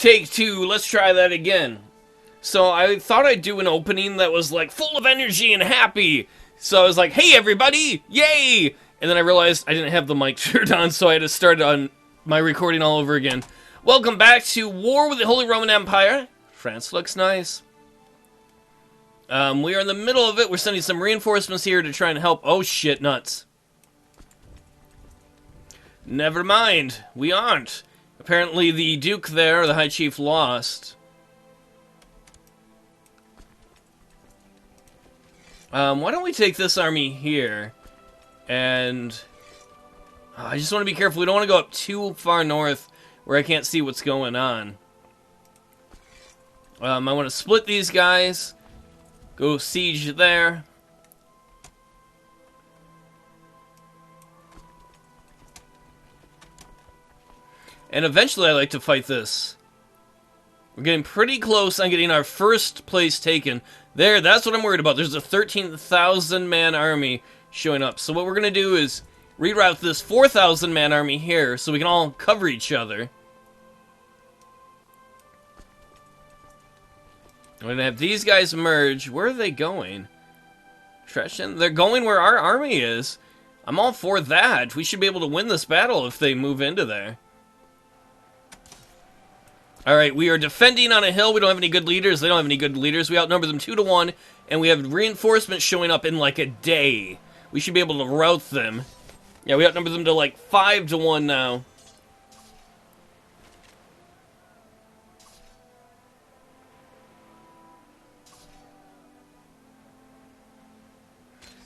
Take two, let's try that again. So I thought I'd do an opening that was like full of energy and happy. So I was like, hey everybody, yay! And then I realized I didn't have the mic turned on, so I had to start on my recording all over again. Welcome back to War with the Holy Roman Empire. France looks nice. We are in the middle of it. We're sending some reinforcements here to try and help. Oh shit, nuts. Never mind, we aren't. Apparently the Duke there, the High Chief, lost. Why don't we take this army here? And I just want to be careful. We don't want to go up too far north where I can't see what's going on. I want to split these guys. Go siege there. And eventually I'd like to fight this. We're getting pretty close on getting our first place taken. There, that's what I'm worried about. There's a 13,000 man army showing up. So what we're going to do is reroute this 4,000 man army here so we can all cover each other. I'm going to have these guys merge. Where are they going? They're going where our army is. I'm all for that. We should be able to win this battle if they move into there. Alright, we are defending on a hill. We don't have any good leaders. They don't have any good leaders. We outnumber them 2-1, and we have reinforcements showing up in like a day. We should be able to rout them. Yeah, we outnumber them to like 5-1 now.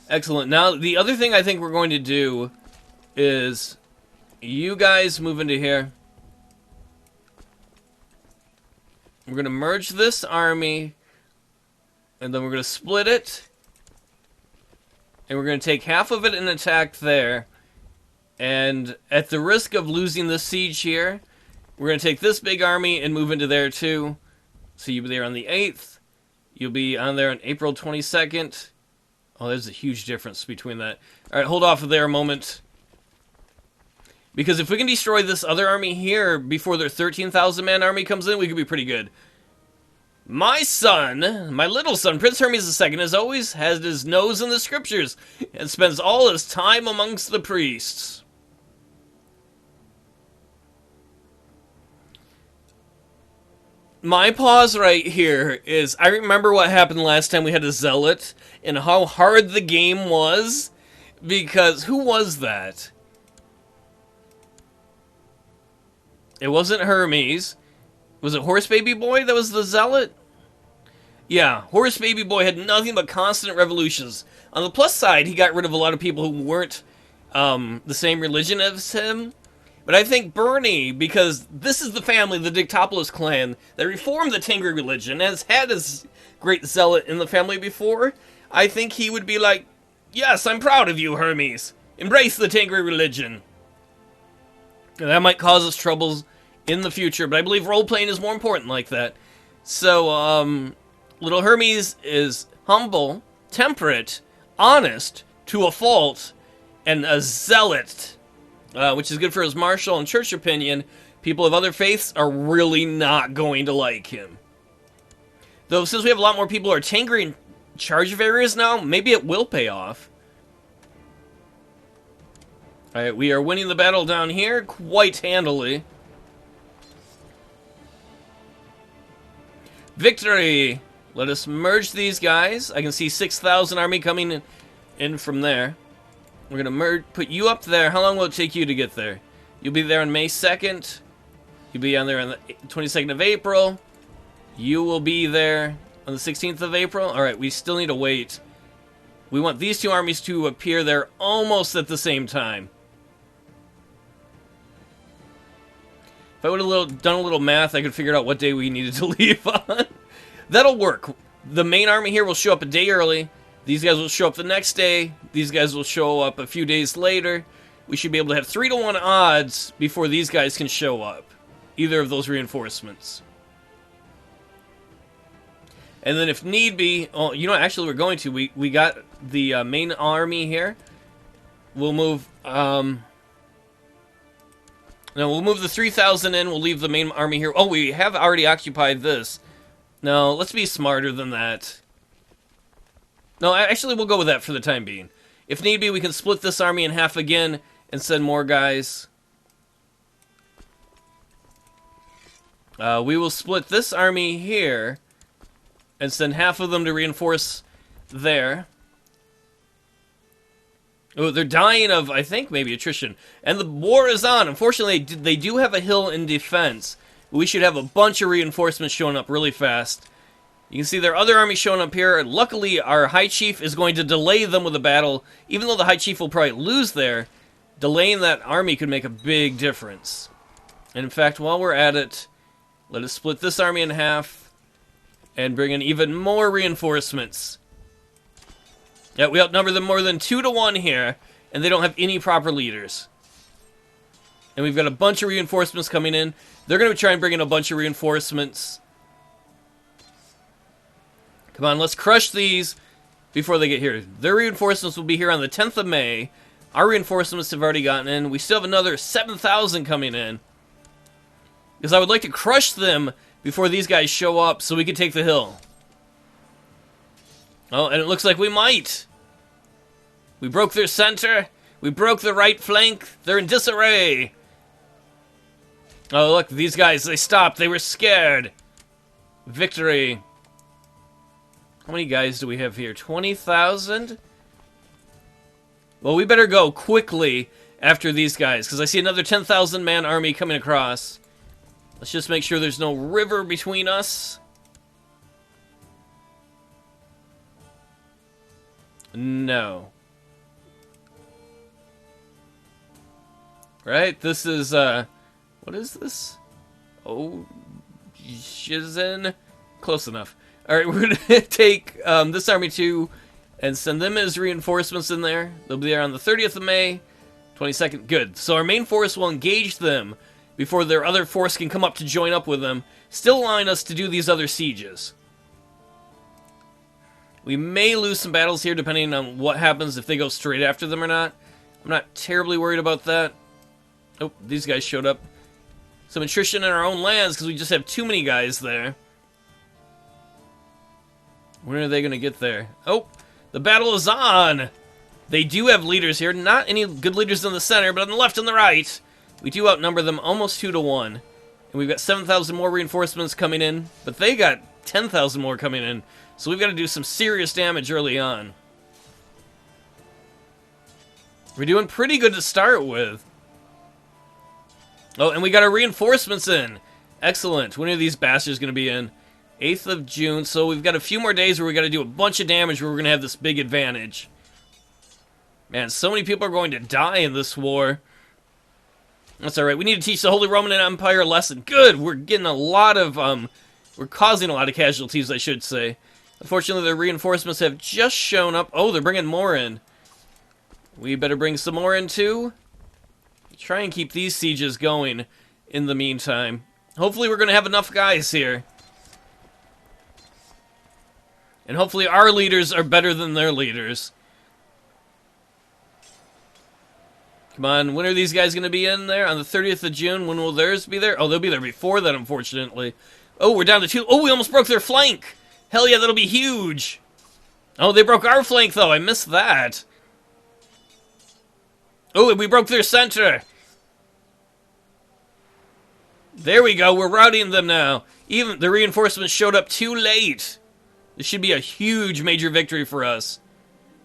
Excellent. Now, the other thing I think we're going to do is you guys move into here. We're going to merge this army, and then we're going to split it, and we're going to take half of it and attack there, and at the risk of losing this siege here, we're going to take this big army and move into there too. So you'll be there on the 8th, you'll be on there on April 22nd. Oh, there's a huge difference between that. Alright, hold off there a moment. Because if we can destroy this other army here before their 13,000 man army comes in, we could be pretty good. My son, my little son, Prince Hermes II, has always had his nose in the scriptures and spends all his time amongst the priests. My pause right here is, I remember what happened last time we had a zealot and how hard the game was, because who was that? It wasn't Hermes. Was it Horse Baby Boy that was the zealot? Yeah, Horse Baby Boy had nothing but constant revolutions. On the plus side, he got rid of a lot of people who weren't the same religion as him. But I think Bernie, because this is the family, the Dicktopolous clan, that reformed the Tengri religion, has had his great zealot in the family before, I think he would be like, yes, I'm proud of you, Hermes. Embrace the Tengri religion. And that might cause us troubles in the future, but I believe role-playing is more important like that. So, little Hermes is humble, temperate, honest, to a fault, and a zealot, which is good for his martial and church opinion. People of other faiths are really not going to like him. Though, since we have a lot more people who are Tengri in charge of areas now, maybe it will pay off. Alright, we are winning the battle down here quite handily. Victory! Let us merge these guys. I can see 6,000 army coming in from there. We're going to put you up there. How long will it take you to get there? You'll be there on May 2nd. You'll be on there on the 22nd of April. You will be there on the 16th of April. Alright, we still need to wait. We want these two armies to appear there almost at the same time. If I would have done a little math, I could figure out what day we needed to leave on. That'll work. The main army here will show up a day early. These guys will show up the next day. These guys will show up a few days later. We should be able to have 3-1 odds before these guys can show up. Either of those reinforcements. And then if need be... Oh, you know, actually we're going to. We got the main army here. We'll move... No, we'll move the 3,000 in. We'll leave the main army here. Oh, we have already occupied this. No, let's be smarter than that. No, actually, we'll go with that for the time being. If need be, we can split this army in half again and send more guys. We will split this army here and send half of them to reinforce there. Oh, they're dying of, I think, maybe attrition. And the war is on. Unfortunately, they do have a hill in defense. We should have a bunch of reinforcements showing up really fast. You can see their other army showing up here. Luckily, our High Chief is going to delay them with a battle. Even though the High Chief will probably lose there, delaying that army could make a big difference. And in fact, while we're at it, let us split this army in half and bring in even more reinforcements. Yeah, we outnumber them more than 2 to 1 here, and they don't have any proper leaders. And we've got a bunch of reinforcements coming in. They're going to try and bring in a bunch of reinforcements. Come on, let's crush these before they get here. Their reinforcements will be here on the 10th of May. Our reinforcements have already gotten in. We still have another 7,000 coming in. Because I would like to crush them before these guys show up so we can take the hill. Oh, and it looks like we might. We broke their center. We broke the right flank. They're in disarray. Oh, look, these guys, they stopped. They were scared. Victory. How many guys do we have here? 20,000? Well, we better go quickly after these guys, because I see another 10,000 man army coming across. Let's just make sure there's no river between us. No. Right? This is, what is this? Oh, Shizen? Close enough. Alright, we're gonna take this army too and send them as reinforcements in there. They'll be there on the 30th of May, 22nd. Good. So our main force will engage them before their other force can come up to join up with them, still allowing us to do these other sieges. We may lose some battles here depending on what happens if they go straight after them or not. I'm not terribly worried about that. Oh, these guys showed up. Some attrition in our own lands because we just have too many guys there. When are they going to get there? Oh, the battle is on! They do have leaders here. Not any good leaders in the center, but on the left and the right, we do outnumber them almost 2 to 1. And we've got 7,000 more reinforcements coming in, but they got 10,000 more coming in. So we've got to do some serious damage early on. We're doing pretty good to start with. Oh, and we got our reinforcements in. Excellent. When are these bastards going to be in? 8th of June. So we've got a few more days where we got to do a bunch of damage where we're going to have this big advantage. Man, so many people are going to die in this war. That's alright. We need to teach the Holy Roman Empire a lesson. Good! We're getting a lot of, we're causing a lot of casualties, I should say. Unfortunately, their reinforcements have just shown up. Oh, they're bringing more in. We better bring some more in, too. Try and keep these sieges going in the meantime. Hopefully, we're going to have enough guys here. And hopefully, our leaders are better than their leaders. Come on, when are these guys going to be in there? On the 30th of June, when will theirs be there? Oh, they'll be there before that, unfortunately. Oh, we're down to 2. Oh, we almost broke their flank! Hell yeah, that'll be huge! Oh, they broke our flank, though. I missed that. Oh, and we broke their center! There we go, we're routing them now. Even the reinforcements showed up too late. This should be a huge major victory for us.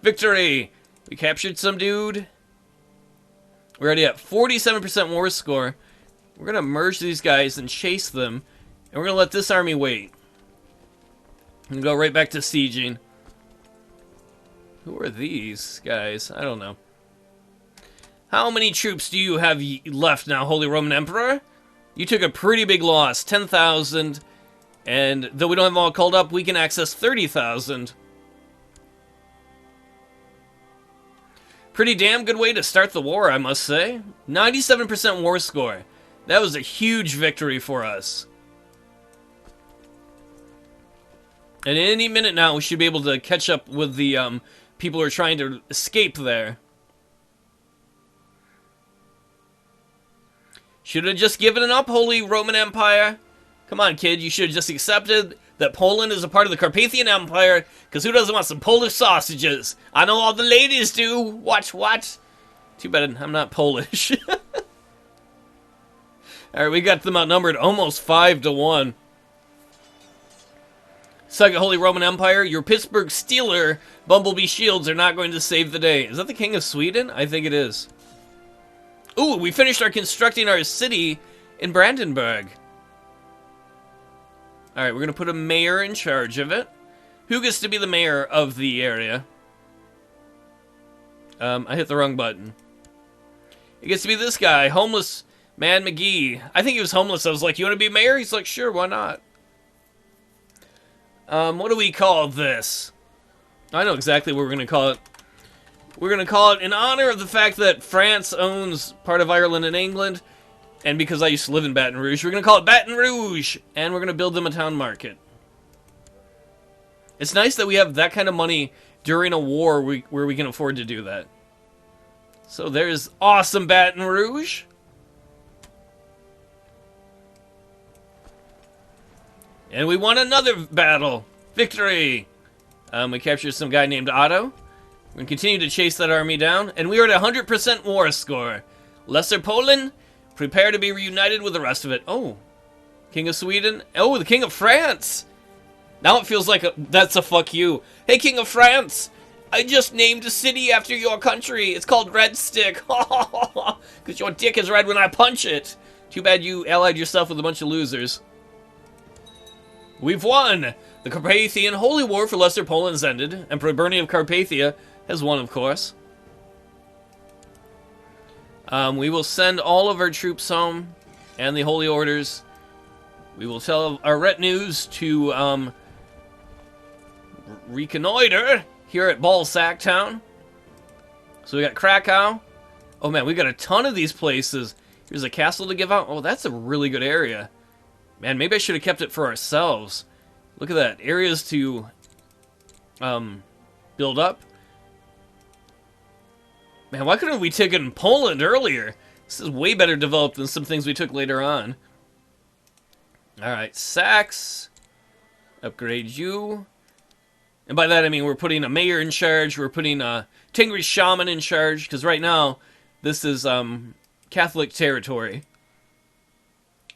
Victory! We captured some dude. We're already at 47% war score. We're going to merge these guys and chase them. And we're going to let this army wait. And go right back to sieging. Who are these guys? I don't know. How many troops do you have left now, Holy Roman Emperor? You took a pretty big loss. 10,000. And though we don't have them all called up, we can access 30,000. Pretty damn good way to start the war, I must say. 97% war score. That was a huge victory for us. And any minute now, we should be able to catch up with the people who are trying to escape there. Should have just given it up, Holy Roman Empire. Come on, kid. You should have just accepted that Poland is a part of the Carpathian Empire, because who doesn't want some Polish sausages? I know all the ladies do. What? Too bad I'm not Polish. Alright, we got them outnumbered almost 5-1. Second Holy Roman Empire, your Pittsburgh Steeler Bumblebee shields are not going to save the day. Is that the King of Sweden? I think it is. Ooh, we finished constructing our city in Brandenburg. Alright, we're going to put a mayor in charge of it. Who gets to be the mayor of the area? I hit the wrong button. It gets to be this guy, Homeless Man McGee. I think he was homeless. I was like, you want to be mayor? He's like, sure, why not? What do we call this? I know exactly what we're going to call it. We're going to call it in honor of the fact that France owns part of Ireland and England, and because I used to live in Baton Rouge, we're going to call it Baton Rouge, and we're going to build them a town market. It's nice that we have that kind of money during a war where we can afford to do that. So there's awesome Baton Rouge. And we won another battle. Victory! We captured some guy named Otto. We're going to continue to chase that army down. And we are at 100% war score. Lesser Poland, prepare to be reunited with the rest of it. Oh, King of Sweden. Oh, the King of France. Now it feels like that's a fuck you. Hey, King of France. I just named a city after your country. It's called Red Stick. Because your dick is red when I punch it. Too bad you allied yourself with a bunch of losers. We've won! The Carpathian Holy War for Lesser Poland's ended, and Preburnia of Carpathia has won, of course. We will send all of our troops home, and the Holy Orders. We will tell our retinues to reconnoiter here at Ballsack Town. So we got Krakow. Oh man, we got a ton of these places. Here's a castle to give out. Oh, that's a really good area. Man, maybe I should have kept it for ourselves. Look at that. Areas to build up. Man, why couldn't we taken Poland earlier? This is way better developed than some things we took later on. Alright, Sax. Upgrade you. And by that I mean we're putting a mayor in charge. We're putting a Tengri shaman in charge. Because right now, this is Catholic territory.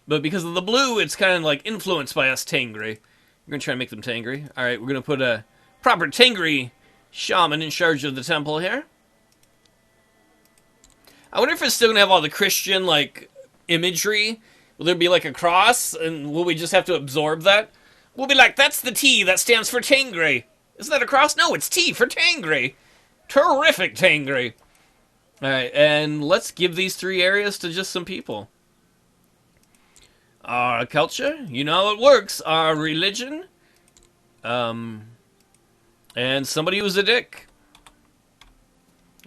But because of the blue, it's kind of like influenced by us Tengri. We're going to try and make them Tengri. Alright, we're going to put a proper Tengri shaman in charge of the temple here. I wonder if it's still going to have all the Christian, like, imagery. Will there be, like, a cross? And will we just have to absorb that? We'll be like, that's the T that stands for Tengri. Isn't that a cross? No, it's T for Tengri. Terrific Tengri. Alright, and let's give these 3 areas to just some people. Our culture, you know how it works. Our religion, and somebody who's a dick.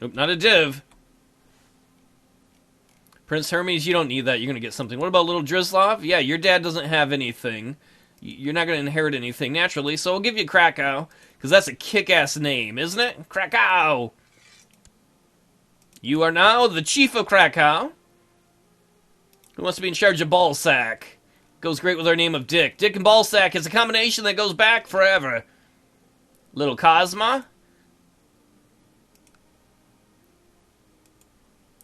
Oop, not a div. Prince Hermes, you don't need that. You're going to get something. What about little Drislav? Yeah, your dad doesn't have anything. You're not going to inherit anything naturally, so I'll give you Krakow, because that's a kick-ass name, isn't it? Krakow! You are now the chief of Krakow. Who wants to be in charge of Ballsack? Goes great with our name of Dick. Dick and Ballsack is a combination that goes back forever. Little Cosma.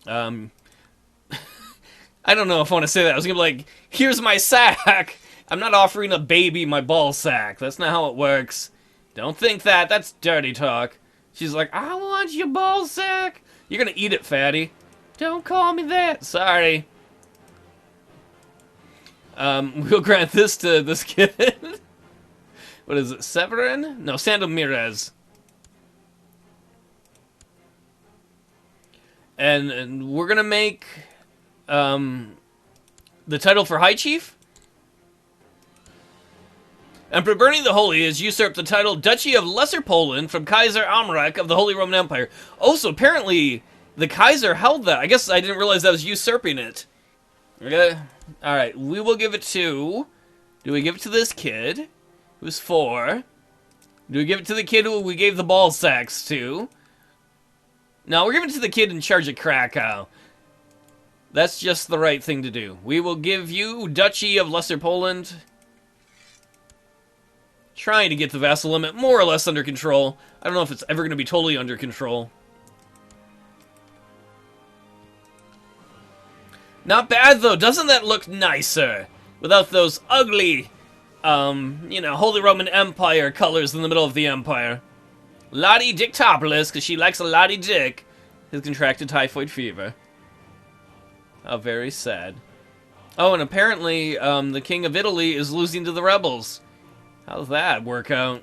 I don't know if I want to say that. I was going to be like, here's my sack. I'm not offering a baby my ball sack. That's not how it works. Don't think that. That's dirty talk. She's like, I want your ball sack. You're going to eat it, fatty. Don't call me that. Sorry. We'll grant this to this kid. What is it, Severin? No, Sandomierz. And we're gonna make the title for High Chief. Emperor Bernie the Holy has usurped the title Duchy of Lesser Poland from Kaiser Amrek of the Holy Roman Empire. Oh, so apparently the Kaiser held that. I guess I didn't realize that was usurping it. Okay. Alright, we will give it to... Do we give it to this kid? Who's 4? Do we give it to the kid who we gave the ball sacks to? No, we're giving it to the kid in charge of Krakow. That's just the right thing to do. We will give you Duchy of Lesser Poland. Trying to get the vassal limit more or less under control. I don't know if it's ever going to be totally under control. Not bad, though. Doesn't that look nicer? Without those ugly, you know, Holy Roman Empire colors in the middle of the empire. Lottie Dicktopolous, because she likes a Lottie Dick, has contracted typhoid fever. How very sad. Oh, and apparently, the King of Italy is losing to the rebels. How's that work out?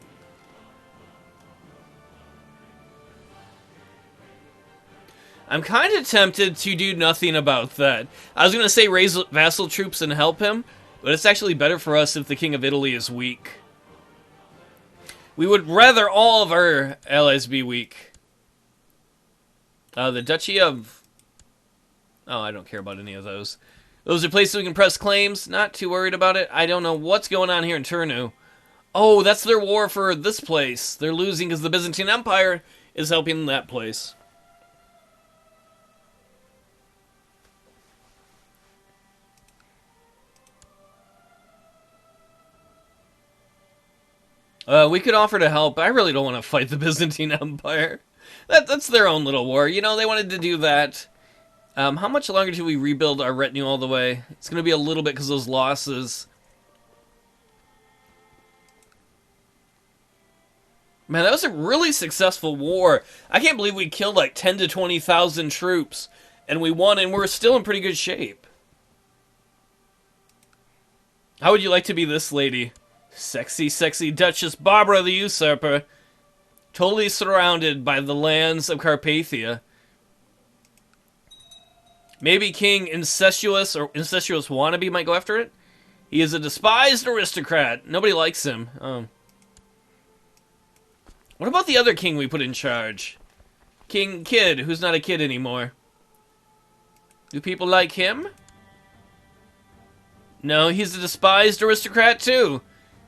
I'm kind of tempted to do nothing about that. I was going to say raise vassal troops and help him, but it's actually better for us if the King of Italy is weak. We would rather all of our allies be weak. The Duchy of... Oh, I don't care about any of those. Those are places we can press claims. Not too worried about it. I don't know what's going on here in Turnu. Oh, that's their war for this place. They're losing because the Byzantine Empire is helping that place. We could offer to help. I really don't want to fight the Byzantine Empire. That's their own little war. You know, they wanted to do that. How much longer do we rebuild our retinue all the way? It's going to be a little bit because of those losses. Man, that was a really successful war. I can't believe we killed like 10 to 20,000 troops. And we won, and we're still in pretty good shape. How would you like to be this lady? Sexy, sexy Duchess Barbara the Usurper. Totally surrounded by the lands of Carpathia. Maybe King Incestuous or Incestuous Wannabe might go after it. He is a despised aristocrat. Nobody likes him. What about the other king we put in charge? King Kid, who's not a kid anymore. Do people like him? No, he's a despised aristocrat too.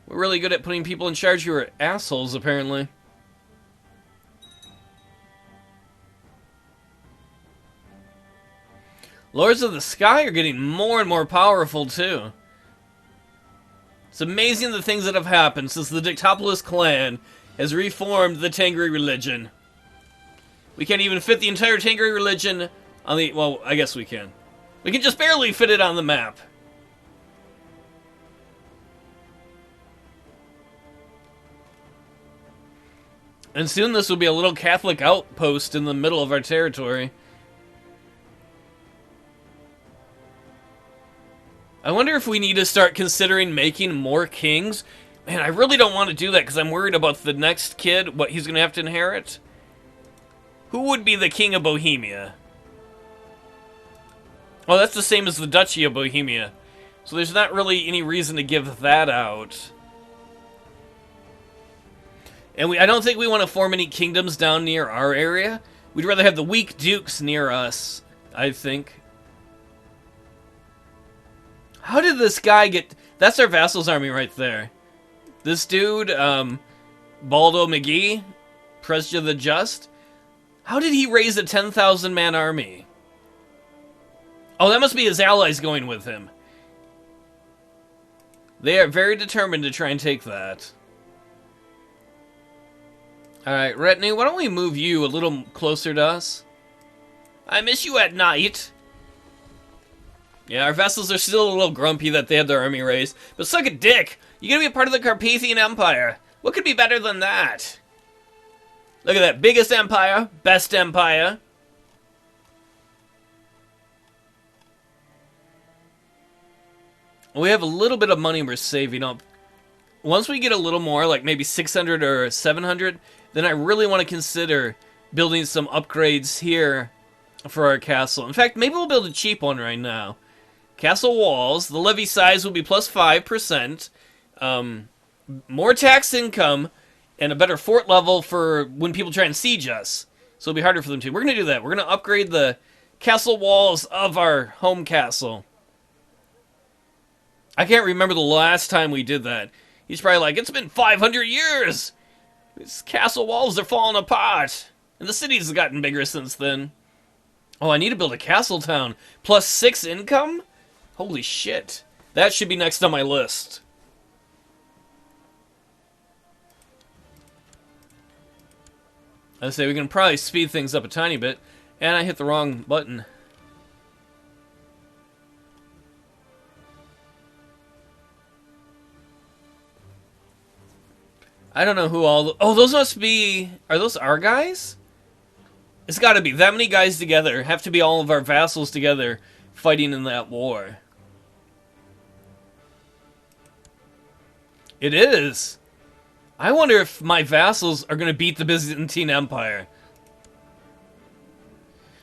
We're really good at putting people in charge who are assholes, apparently. Lords of the Sky are getting more and more powerful, too. It's amazing the things that have happened since the Dicktopolous clan has reformed the Tengri religion. We can't even fit the entire Tengri religion on the... Well, I guess we can. We can just barely fit it on the map. And soon this will be a little Catholic outpost in the middle of our territory. I wonder if we need to start considering making more kings. Man, I really don't want to do that because I'm worried about the next kid, what he's going to have to inherit. Who would be the King of Bohemia? Oh, that's the same as the Duchy of Bohemia. So there's not really any reason to give that out. And I don't think we want to form any kingdoms down near our area. We'd rather have the weak dukes near us, I think. How did this guy get... That's our vassals army right there. This dude, Baldo McGee, Presja the Just. How did he raise a 10,000-man army? Oh, that must be his allies going with him. They are very determined to try and take that. Alright, retinue, why don't we move you a little closer to us? I miss you at night. Yeah, our vassals are still a little grumpy that they had their army raised. But suck a dick! You're gonna be a part of the Carpathian Empire. What could be better than that? Look at that. Biggest empire. Best empire. We have a little bit of money we're saving up. Once we get a little more, like maybe 600 or 700, then I really want to consider building some upgrades here for our castle. In fact, maybe we'll build a cheap one right now. Castle walls. The levy size will be plus 5%. More tax income, and a better fort level for when people try and siege us. So it'll be harder for them to. We're going to do that. We're going to upgrade the castle walls of our home castle. I can't remember the last time we did that. He's probably like, it's been 500 years! These castle walls are falling apart. And the city's gotten bigger since then. Oh, I need to build a castle town. +6 income? Holy shit. That should be next on my list. I say we can probably speed things up a tiny bit. And I hit the wrong button. I don't know who all... Oh, those must be... Are those our guys? It's gotta be. That many guys together. Have to be all of our vassals together fighting in that war. It is. I wonder if my vassals are gonna beat the Byzantine Empire.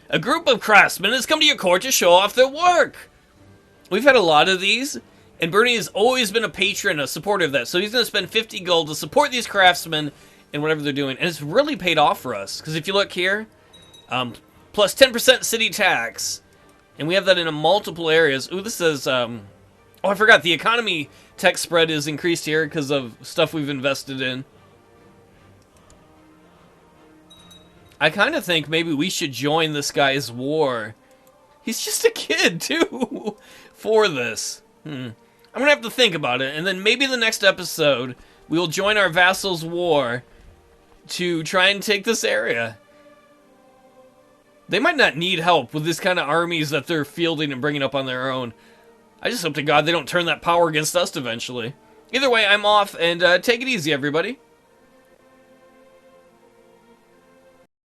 A group of craftsmen has come to your court to show off their work. We've had a lot of these, and Bernie has always been a patron, a supporter of that. So he's going to spend 50 gold to support these craftsmen and whatever they're doing. And it's really paid off for us. Because if you look here, plus 10% city tax. And we have that in multiple areas. Ooh, this says, oh, I forgot. The economy tech spread is increased here because of stuff we've invested in. I kind of think maybe we should join this guy's war. He's just a kid, too, for this. I'm going to have to think about it, and then maybe the next episode, we will join our vassals' war to try and take this area. They might not need help with this kind of armies that they're fielding and bringing up on their own. I just hope to God they don't turn that power against us eventually. Either way, I'm off, and take it easy, everybody.